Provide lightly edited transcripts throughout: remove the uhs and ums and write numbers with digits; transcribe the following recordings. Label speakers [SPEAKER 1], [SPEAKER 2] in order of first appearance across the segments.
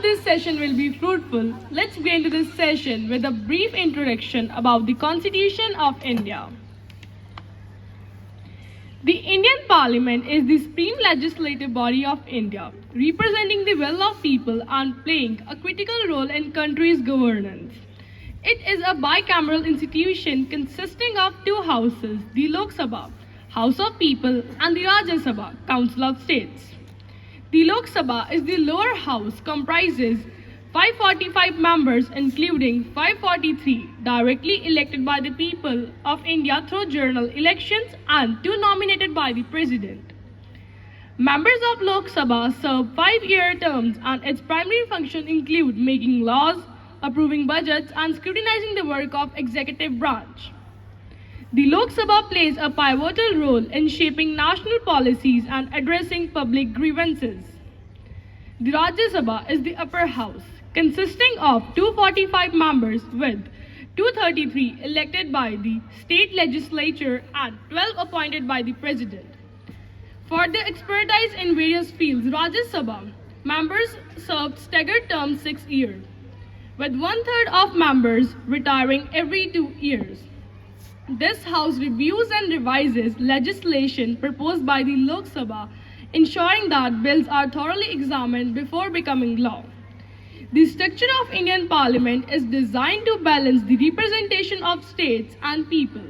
[SPEAKER 1] hope this session will be fruitful. Let's begin to this session with a brief introduction about the Constitution of India. The Indian Parliament is the supreme legislative body of India, representing the will of people and playing a critical role in country's governance. It is a bicameral institution consisting of two houses, the Lok Sabha, House of People, and the Rajya Sabha, Council of States. The Lok Sabha is the lower house, comprises 545 members including 543 directly elected by the people of India through general elections and 2 nominated by the President. Members of Lok Sabha serve 5-year terms and its primary function include making laws, approving budgets and scrutinizing the work of executive branch. The Lok Sabha plays a pivotal role in shaping national policies and addressing public grievances. The Rajya Sabha is the upper house, consisting of 245 members with 233 elected by the state legislature and 12 appointed by the President. For their expertise in various fields, Rajya Sabha members served staggered terms 6 years, with 1/3 of members retiring every 2 years. This House reviews and revises legislation proposed by the Lok Sabha, ensuring that bills are thoroughly examined before becoming law. The structure of Indian Parliament is designed to balance the representation of states and people.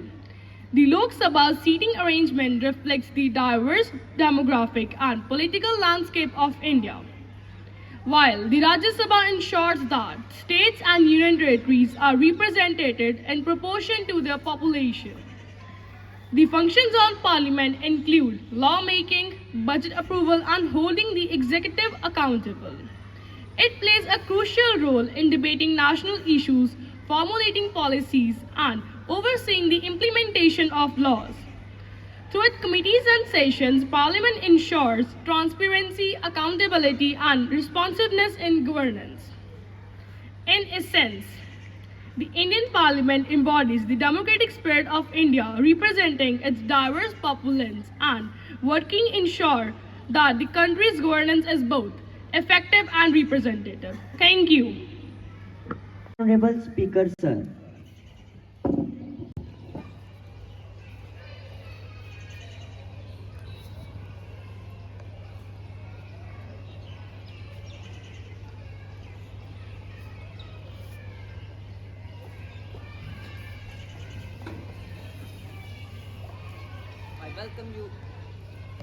[SPEAKER 1] The Lok Sabha's seating arrangement reflects the diverse demographic and political landscape of India, while the Rajya Sabha ensures that states and union territories are represented in proportion to their population. The functions of Parliament include lawmaking, budget approval, and holding the executive accountable. It plays a crucial role in debating national issues, formulating policies, and overseeing the implementation of laws. Through its committees and sessions, Parliament ensures transparency, accountability, and responsiveness in governance. In essence, the Indian Parliament embodies the democratic spirit of India, representing its diverse populace and working to ensure that the country's governance is both effective and representative. Thank you.
[SPEAKER 2] Honorable Speaker, sir.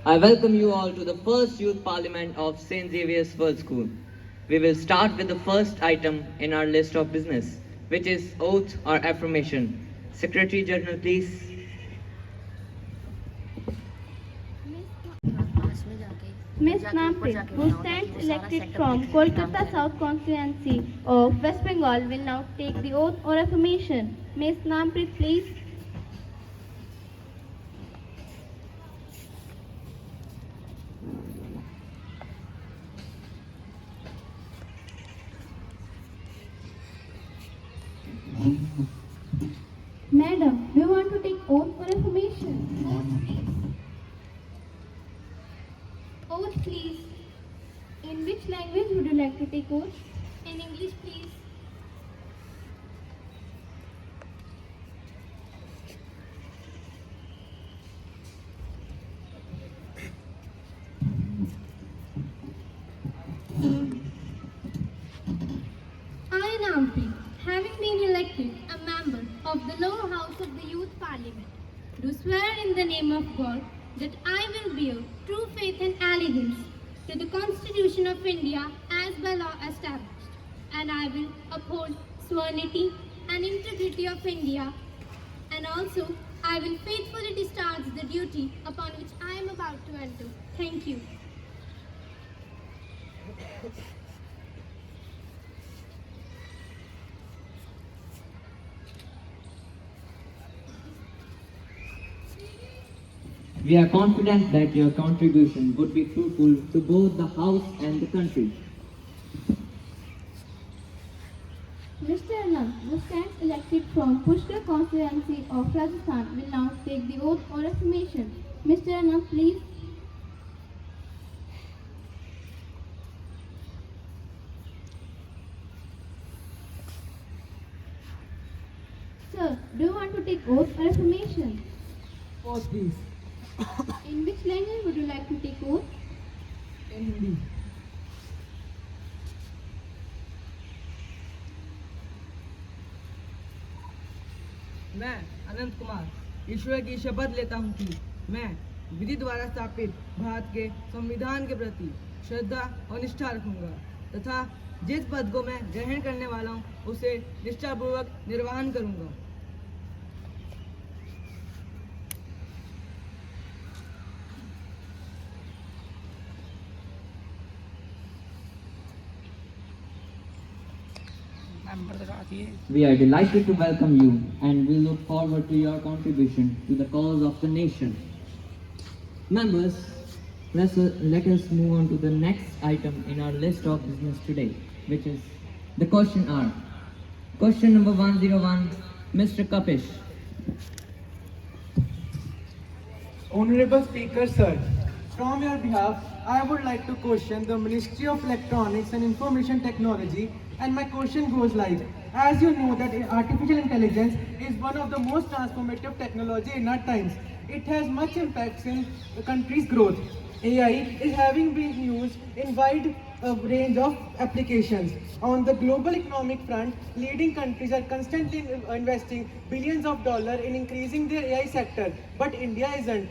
[SPEAKER 3] I welcome you all to the first Youth Parliament of St. Xavier's World School. We will start with the first item in our list of business, which is oath or affirmation. Secretary General, please.
[SPEAKER 4] Ms. Namprit, who stands elected from Kolkata South constituency of West Bengal, will now take the oath or affirmation. Ms. Namprit, please. Madam, do you want to take oath or affirmation? Oath, please. In which language would you like to take oath? In English, please. I, Nampri, having been elected a member of the lower house of the Youth Parliament, do swear in the name of God that I will bear true faith and allegiance to the Constitution of India as by law established, and I will uphold sovereignty and integrity of India, and also I will faithfully discharge the duty upon which I am about to enter. Thank you.
[SPEAKER 3] We are confident that your contribution would be fruitful to both the House and the country.
[SPEAKER 4] Mr. Anand, who stands elected from Pushkar constituency of Rajasthan, will now take the oath or affirmation. Mr. Anand, please. Sir, do you want to take oath or affirmation?
[SPEAKER 5] Oath, please.
[SPEAKER 4] In which language would you like to take oath?
[SPEAKER 5] In Hindi. मैं अनंत कुमार ईश्वर की शपथ लेता हूँ कि मैं विधि द्वारा स्थापित भारत के संविधान के प्रति श्रद्धा और निष्ठा रखूंगा तथा जिस पद को मैं ग्रहण करने वाला हूँ उसे निष्ठापूर्वक निर्वहन करूंगा।
[SPEAKER 3] We are delighted to welcome you and we look forward to your contribution to the cause of the nation. Members, let us move on to the next item in our list of business today, which is the question hour. Question number 101, Mr. Kapish.
[SPEAKER 6] Honorable Speaker, sir, from your behalf, I would like to question the Ministry of Electronics and Information Technology, and my question goes like, as you know that artificial intelligence is one of the most transformative technology in our times. It has much impact in the country's growth. AI is having been used in wide range of applications. On the global economic front, leading countries are constantly investing billions of dollars in increasing their AI sector, but India isn't.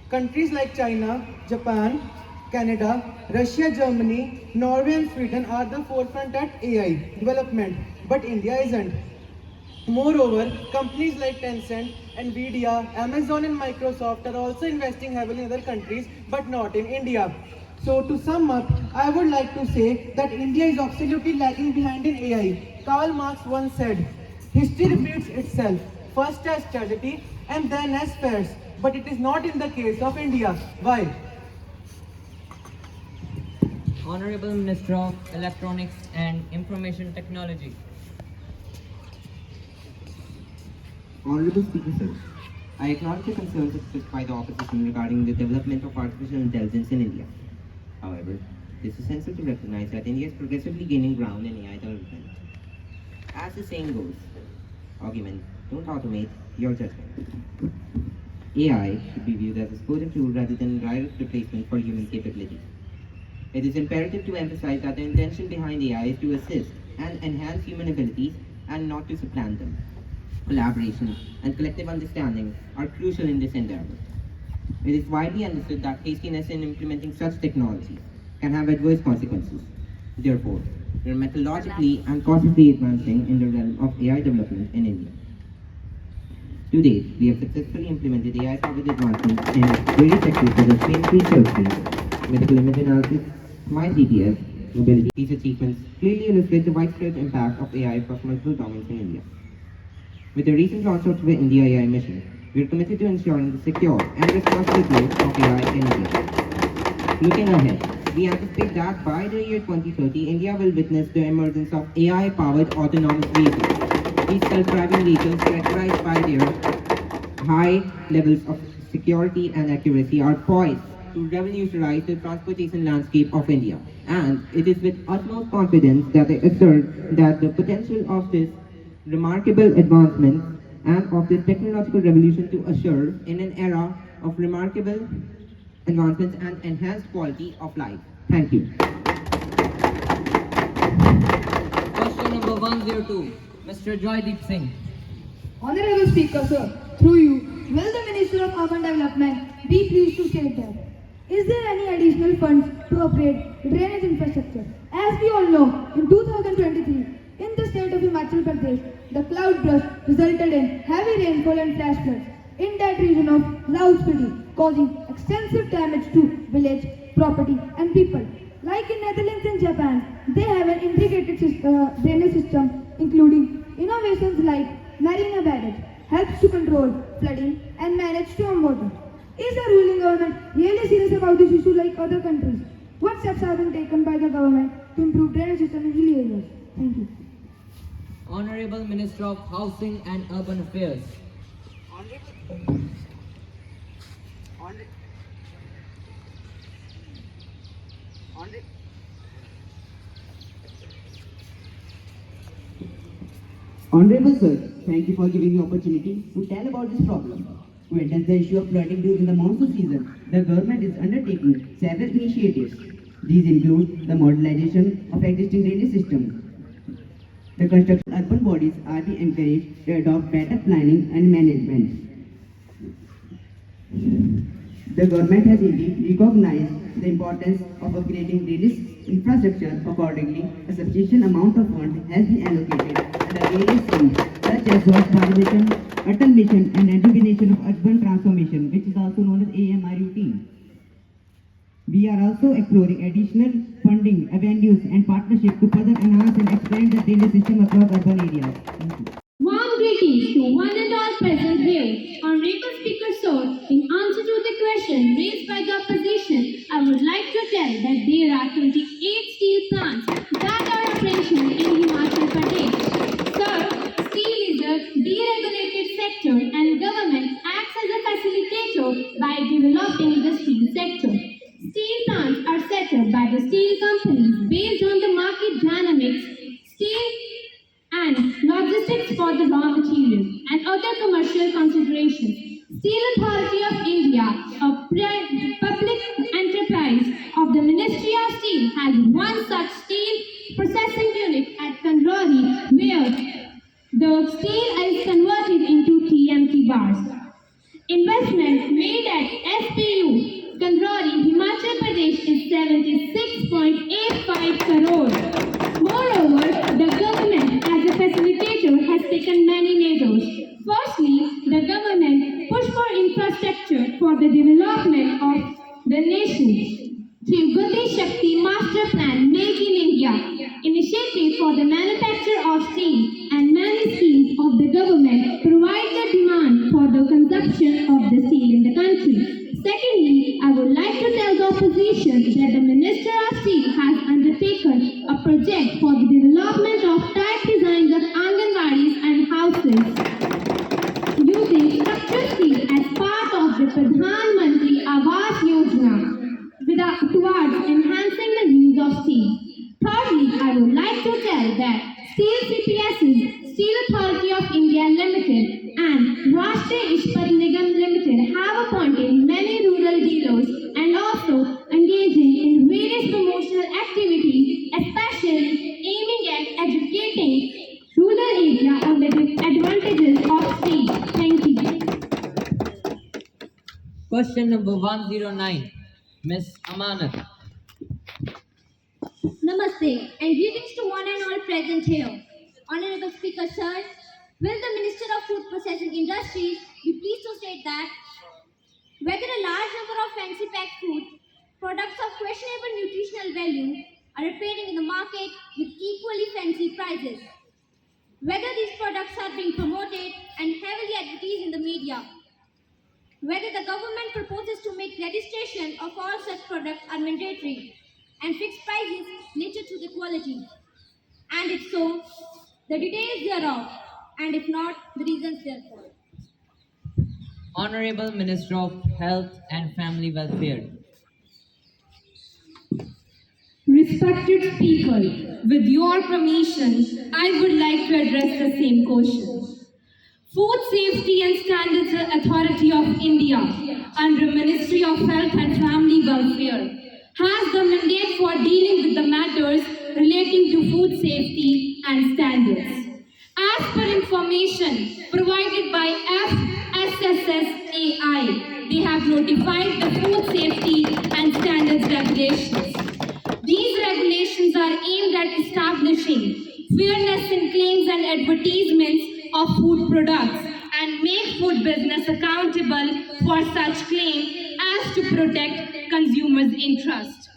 [SPEAKER 6] Countries like China, Japan, Canada, Russia, Germany, Norway and Sweden are the forefront at AI development, but India isn't. Moreover, companies like Tencent, Nvidia, Amazon and Microsoft are also investing heavily in other countries, but not in India. So to sum up, I would like to say that India is absolutely lagging behind in AI. Karl Marx once said, history repeats itself, first as tragedy and then as farce. But it is not in the case of India. Why?
[SPEAKER 3] Honorable Minister of Electronics and Information Technology.
[SPEAKER 7] Honorable Speaker, sir, I acknowledge the concerns expressed by the opposition regarding the development of artificial intelligence in India. However, it is essential to recognize that India is progressively gaining ground in AI development. As the saying goes, argument, don't automate your judgment. AI should be viewed as a supportive tool rather than a direct replacement for human capabilities. It is imperative to emphasize that the intention behind AI is to assist and enhance human abilities and not to supplant them. Collaboration and collective understanding are crucial in this endeavor. It is widely understood that hastiness in implementing such technologies can have adverse consequences. Therefore, we are methodologically and cautiously advancing in the realm of AI development in India. To date, we have successfully implemented AI-powered advancements in various sectors such as pain-free surgery, medical image analysis, smart GPS, mobility. These achievements clearly illustrate the widespread impact of AI across multiple domains in India. With the recent launch of the India AI mission, we are committed to ensuring the secure and responsible growth of AI in India. Looking ahead, we anticipate that by the year 2030, India will witness the emergence of AI-powered autonomous vehicles. These self-driving vehicles, characterized by their high levels of security and accuracy, are poised to revolutionize the transportation landscape of India. And it is with utmost confidence that I assert that the potential of this remarkable advancement and of this technological revolution to usher in an era of remarkable advancements and enhanced quality of life. Thank you.
[SPEAKER 3] Question number 102, Mr. Joydeep Singh.
[SPEAKER 8] Honorable Speaker, sir, through you, will the Minister of Urban Development be pleased to state that? Is there any additional funds to upgrade drainage infrastructure? As we all know, in 2023, in the state of Himachal Pradesh, the cloud burst resulted in heavy rainfall and flash floods in that region of South Spiti, causing extensive damage to village, property and people. Like in Netherlands and Japan, they have an integrated drainage system, including innovations like Marina Barrage, helps to control flooding and manage stormwater. Is the ruling government really serious about this issue like other countries? What steps have been taken by the government to improve drainage system in hilly areas? Thank you.
[SPEAKER 3] Honorable Minister of Housing and Urban Affairs.
[SPEAKER 2] Honorable Sir,
[SPEAKER 9] thank you for giving me opportunity to tell about this problem. To address the issue of flooding during the monsoon season, the government is undertaking several initiatives. These include the modernization of existing drainage systems. The construction of urban bodies are being encouraged to adopt better planning and management. The government has indeed recognized the importance of upgrading drainage infrastructure. Accordingly, a sufficient amount of funds has been allocated under various schemes such as Swachh Bharat Mission, Atal Mission and Rejuvenation of Urban Transformation, which is also known as AMRUT. We are also exploring additional funding avenues and partnership to further enhance and expand the drainage system across urban areas. Thank you.
[SPEAKER 4] Warm greetings to one and all present here. Honorable Speaker Sir, in answer to the question raised by the opposition, I would like to tell that there are 28 steel plants that are operational in Himachal Pradesh. Sir, steel is a deregulated sector and government acts as a facilitator by developing the steel sector. Steel plants are set up by the steel companies based on the market dynamics, steel and logistics for the raw material and other commercial considerations. Steel Authority of India, a public enterprise of the Ministry of Steel, has one such steel processing unit at Kanrori where the steel is converted into TMT bars. Investment made at SPU Kanrori, Himachal Pradesh is 76.85 crore. Moreover, the government as a facilitator has taken many measures. Firstly, the government pushed for infrastructure for the development of the nation through Gati Shakti Master Plan Make in India, initiative for the manufacture of steel and many schemes of the government provide the demand for the consumption of the steel in the country. Secondly, I would like to tell the opposition that the Minister of Steel has undertaken a project for the development of type designs of Anganwadis and houses using structured steel as part of the Pradhan Mantri Awas Yojana towards enhancing the use of steel. Thirdly, I would like to tell that Steel CPSEs, Steel Authority of India Limited and Rashtriya Ispat Nigam Limited have appointed many rural dealers and also engaging in various promotional activities, especially aiming at educating rural area on the advantages of steel. Thank you.
[SPEAKER 3] Question number 109, Miss Amanat.
[SPEAKER 4] Namaste and greetings to one and all present here. Honorable Speaker Sir, will the Minister of Food Processing Industries be pleased to state that whether a large number of fancy packed food products of questionable nutritional value are appearing in the market with equally fancy prices, whether these products are being promoted and heavily advertised in the media, whether the government proposes to make registration of all such products are mandatory and fixed prices related to the quality, and if so, the details thereof, and if not, the reasons therefore.
[SPEAKER 3] Honorable Minister of Health and Family Welfare.
[SPEAKER 1] Respected Speaker, with your permission, I would like to address the same question. Food Safety and Standards Authority of India, under Ministry of Health and Family Welfare, has the mandate for dealing with the matters relating to food safety and standards. As per information provided by FSSAI, they have notified the food safety and standards regulations. These regulations are aimed at establishing fairness in claims and advertisements of food products and make food business accountable for such claim as to protect consumers' interest.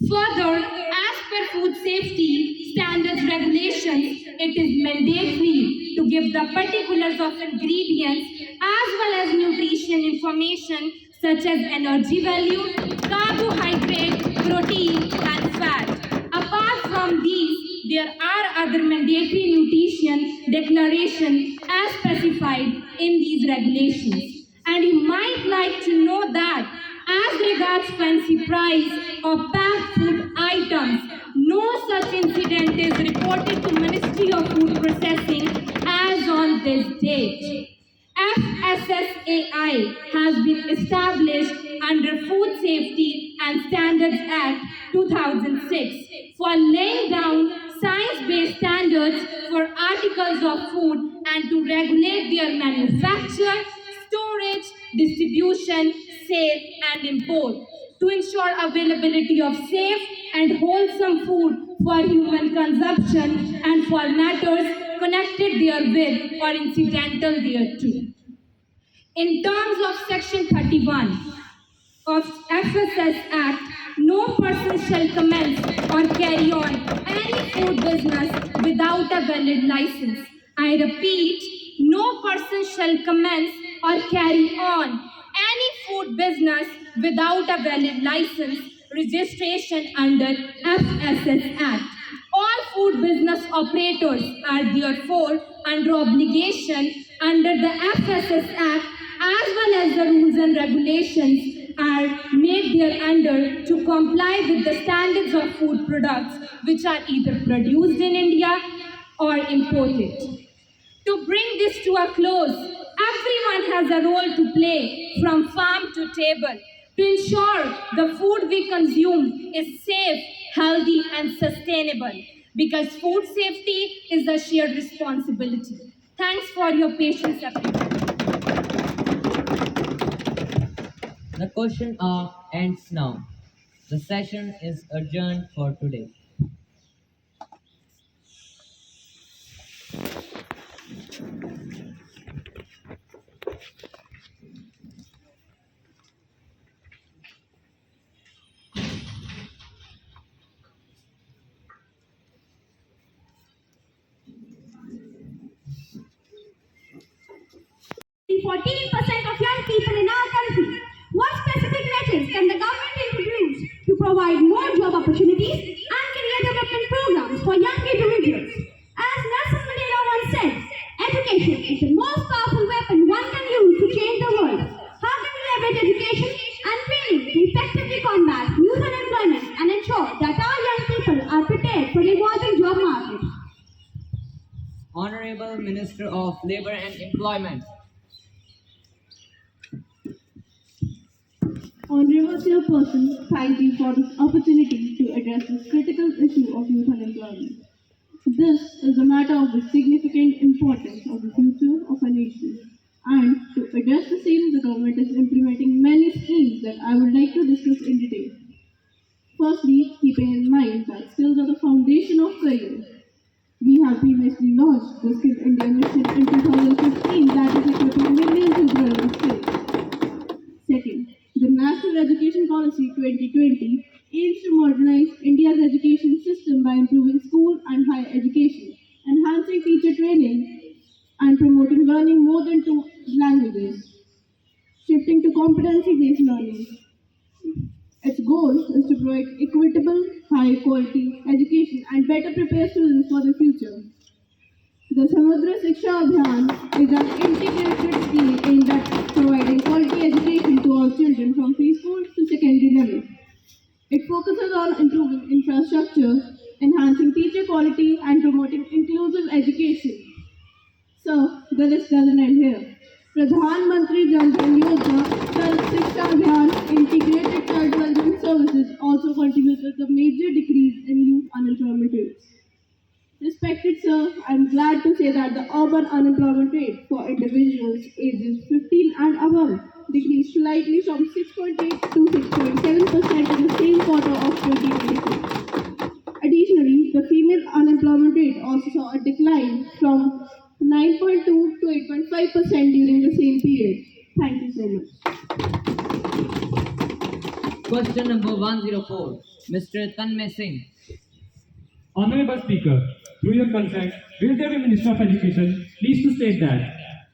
[SPEAKER 1] Further, as per food safety standards regulations, it is mandatory to give the particulars of ingredients as well as nutrition information such as energy value, carbohydrate, protein and fat. Apart from these, there are other mandatory nutrition declarations as specified in these regulations. And you might like to know that as regards fancy price of packed food items, no such incident is reported to Ministry of Food Processing as on
[SPEAKER 10] of this date. FSSAI has been established under Food Safety and Standards Act 2006 for laying down science-based standards for articles of food and to regulate their manufacture, storage, distribution, sale and import to ensure availability of safe and wholesome food for human consumption and for matters connected therewith or incidental thereto. In terms of Section 31 of FSS Act, no person shall commence or carry on any food business without a valid license. I repeat, no person shall commence or carry on any food business without a valid license registration under FSS Act. All food business operators are therefore under obligation under the FSS Act as well as the rules and regulations are made thereunder to comply with the standards of food products which are either produced in India or imported. To bring this to a close, everyone has a role to play from farm to table to ensure the food we consume is safe, healthy and sustainable because food safety is a shared responsibility. Thanks for your patience, everyone.
[SPEAKER 3] The question hour ends now. The session is adjourned for today.
[SPEAKER 8] The 14% of young people in our country. What specific measures can the government introduce to provide more job opportunities and career development programs for young individuals? As Nelson Mandela once said, education is the most powerful weapon one can use to change the world. How can we leverage education and training to effectively combat youth unemployment and ensure that our young people are prepared for the evolving job market?
[SPEAKER 3] Honorable Minister of Labour and Employment.
[SPEAKER 11] Honorable Chairperson, thank you for this opportunity to address this critical issue of youth unemployment. This is a matter of the significant importance of the future of a nation. And to address the same, the government is implementing many schemes that I would like to discuss in detail. Firstly, keeping in mind that skills are the foundation of career. We have previously launched the Skill India Mission in 2015 that is equipping millions with relevant skills. Second, the National Education Policy 2020 aims to modernize India's education system by improving school and higher education, enhancing teacher training, and promoting learning more than 2 languages, shifting to competency-based learning. Its goal is to provide equitable, high-quality education and better prepare students for the future. The Samudra Shiksha Abhiyan is an integrated scheme aimed at providing quality education to all children from preschool to secondary level. It focuses on improving infrastructure, enhancing teacher quality, and promoting inclusive education. So, the list doesn't end here. Pradhan Mantri Jan Dhan Yojana, Shiksha Abhiyan, Integrated Child Development Services also contributed to the major decrease in youth unemployment rates. Respected sir, I am glad to say that the urban unemployment rate for individuals ages 15 and above decreased slightly from 6.8 to 6.7% in the same quarter of 2022. Additionally, the female unemployment rate also saw a decline from 9.2 to 8.5% during the same period. Thank you so much.
[SPEAKER 3] Question number 104, Mr. Tanmay Singh.
[SPEAKER 12] Honorable Speaker, through your consent, will the Minister of Education please to state that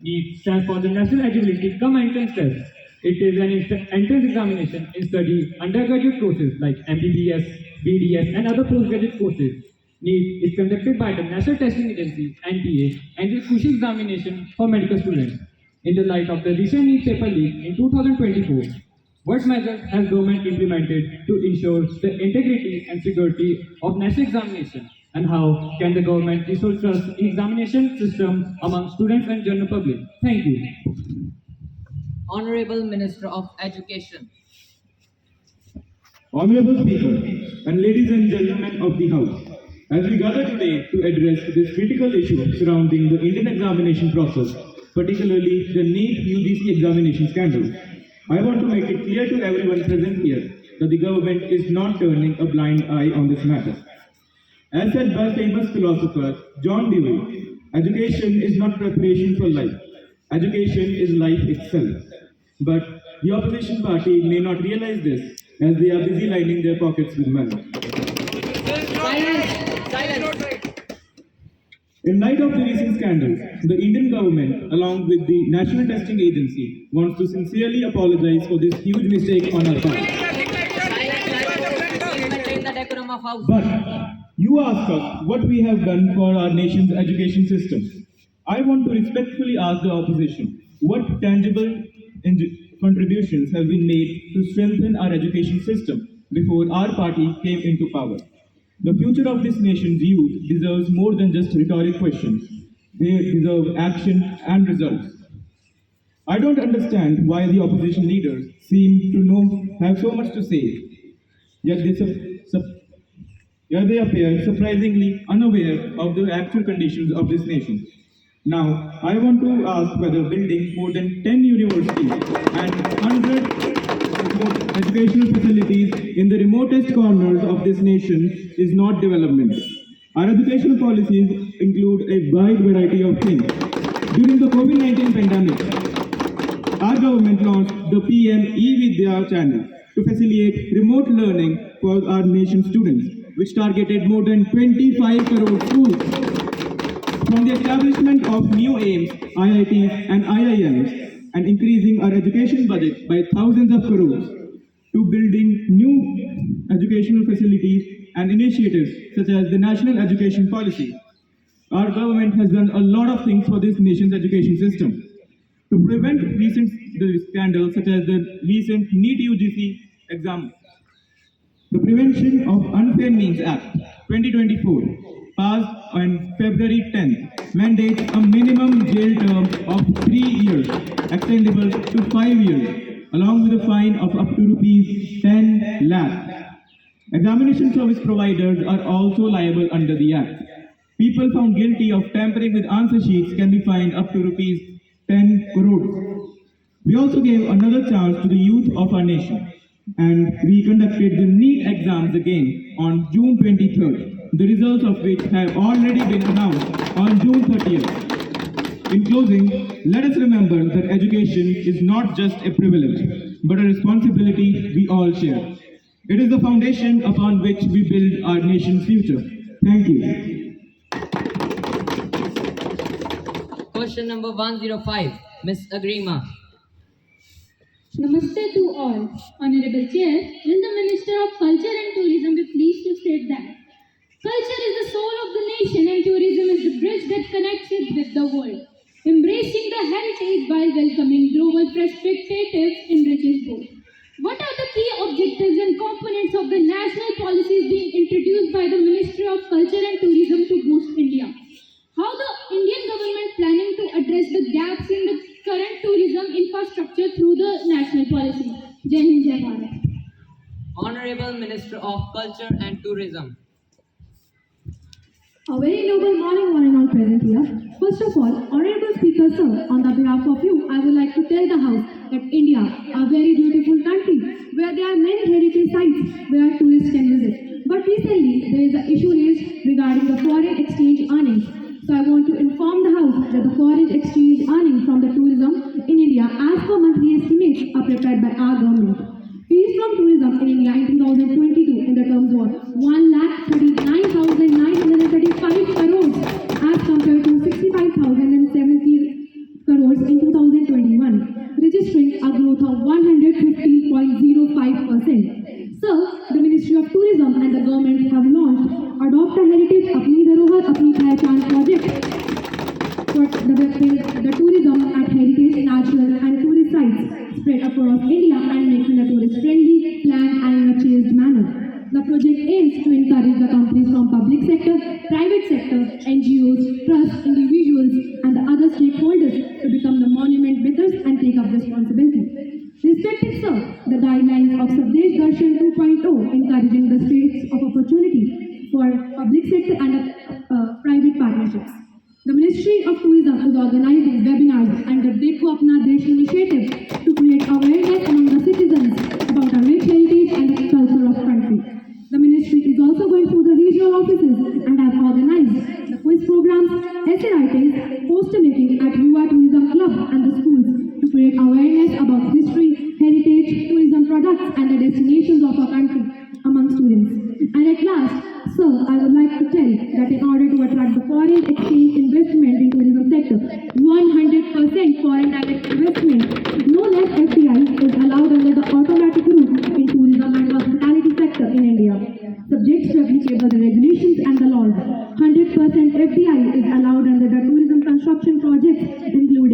[SPEAKER 12] NEET stands for the National Eligibility Cum Entrance Test. It is an entrance examination in study undergraduate courses like MBBS, BDS and other postgraduate courses. NEET is conducted by the National Testing Agency (NTA) and is a crucial examination for medical students. In the light of the recent NEET paper leak in 2024, what measures has government implemented to ensure the integrity and security of national examination And how can the government restore trust in examination system among students and general public? Thank you.
[SPEAKER 3] Honorable Minister of Education.
[SPEAKER 12] Honorable Speaker, and ladies and gentlemen of the House, as we gather today to address this critical issue surrounding the Indian examination process, particularly the NEET UGC examination scandal, I want to make it clear to everyone present here that the government is not turning a blind eye on this matter. As said by famous philosopher John Dewey, education is not preparation for life. Education is life itself. But the opposition party may not realize this, as they are busy lining their pockets with money. In light of the recent scandals, the Indian government, along with the National Testing Agency, wants to sincerely apologize for this huge mistake on our part. But you ask us what we have done for our nation's education system. I want to respectfully ask the opposition, what tangible contributions have been made to strengthen our education system before our party came into power? The future of this nation's youth deserves more than just rhetoric questions. They deserve action and results. I don't understand why the opposition leaders seem to have so much to say, yet they appear surprisingly unaware of the actual conditions of this nation. Now, I want to ask whether building more than 10 universities and 100 educational facilities in the remotest corners of this nation is not development. Our educational policies include a wide variety of things. During the COVID-19 pandemic, our government launched the PM e-Vidya channel to facilitate remote learning for our nation's students, which targeted more than 25 crore schools. From the establishment of new AIMS, IITs and IIMs, and increasing our education budget by thousands of crores, to building new educational facilities and initiatives such as the National Education Policy, our government has done a lot of things for this nation's education system. To prevent recent scandals such as the recent NEET UGC exam, the Prevention of Unfair Means Act 2024, passed on February 10th, mandates a minimum jail term of 3 years, extendable to 5 years, along with a fine of up to rupees 10 lakh. Examination service providers are also liable under the Act. People found guilty of tampering with answer sheets can be fined up to rupees 10 crores. We also gave another chance to the youth of our nation, and we conducted the NEET exams again on June 23rd, the results of which have already been announced on June 30th. In closing, let us remember that education is not just a privilege, but a responsibility we all share. It is the foundation upon which we build our nation's future. Thank you.
[SPEAKER 3] Question number 105, Ms. Agrima.
[SPEAKER 10] Namaste to all. Honorable Chair, will the Minister of Culture and Tourism be pleased to state that culture is the soul of the nation and tourism is the bridge that connects it with the world. Embracing the heritage while welcoming global perspectives enriches both. What are the key objectives and components of the national policies being introduced by the Ministry of Culture and Tourism to boost India? How the Indian government planning to address the gaps in the current tourism infrastructure through the national policy? Jai Hind, Jai Bharat.
[SPEAKER 3] Honorable Minister of Culture and Tourism.
[SPEAKER 8] A very noble morning, one and all present here. First of all, Honorable Speaker Sir, on the behalf of you, I would like to tell the House that India, a very beautiful country, where there are many heritage sites where tourists can visit. But recently, there is an issue raised regarding the foreign exchange earnings. So I want to inform the House that the foreign exchange earnings from the tourism in India, as per monthly estimates, are prepared by our government. Fees from tourism in India in 2022 in the terms were 1,39,935 crores as compared to 65,070 crores in 2021, registering a growth of 115.05%. So, the Ministry of Tourism and the government have launched Adopt a Heritage Apni Dharohar Apni Pehchan project for developing the tourism at heritage, natural and tourist sites spread across India and making the tourist friendly, planned and in a changed manner. The project aims to encourage the companies from public sector,
[SPEAKER 10] private sector, NGOs, trusts, individuals, and the other stakeholders to become the monument builders and take up responsibility. Respected sir, the guidelines of Swadesh Darshan 2.0 encouraging the states of opportunity for public sector and private partnerships. The Ministry of Tourism is organizing webinars under Dekho Apna Desh initiative to create awareness among the citizens about our rich heritage and the culture of country. The ministry is also going through the regional offices and have organized the quiz programs, essay writing, poster making at UA Tourism Club and the schools to create awareness about history, heritage, tourism products and the destinations of our country among students. And at last, sir, I would like to tell that in order to attract the foreign exchange investment in tourism sector, 100% foreign direct investment, known as FDI, is allowed under the automatic route in tourism and hospitality sector in India, subject to applicable regulations and the laws. 100% FDI is allowed under the tourism construction projects, including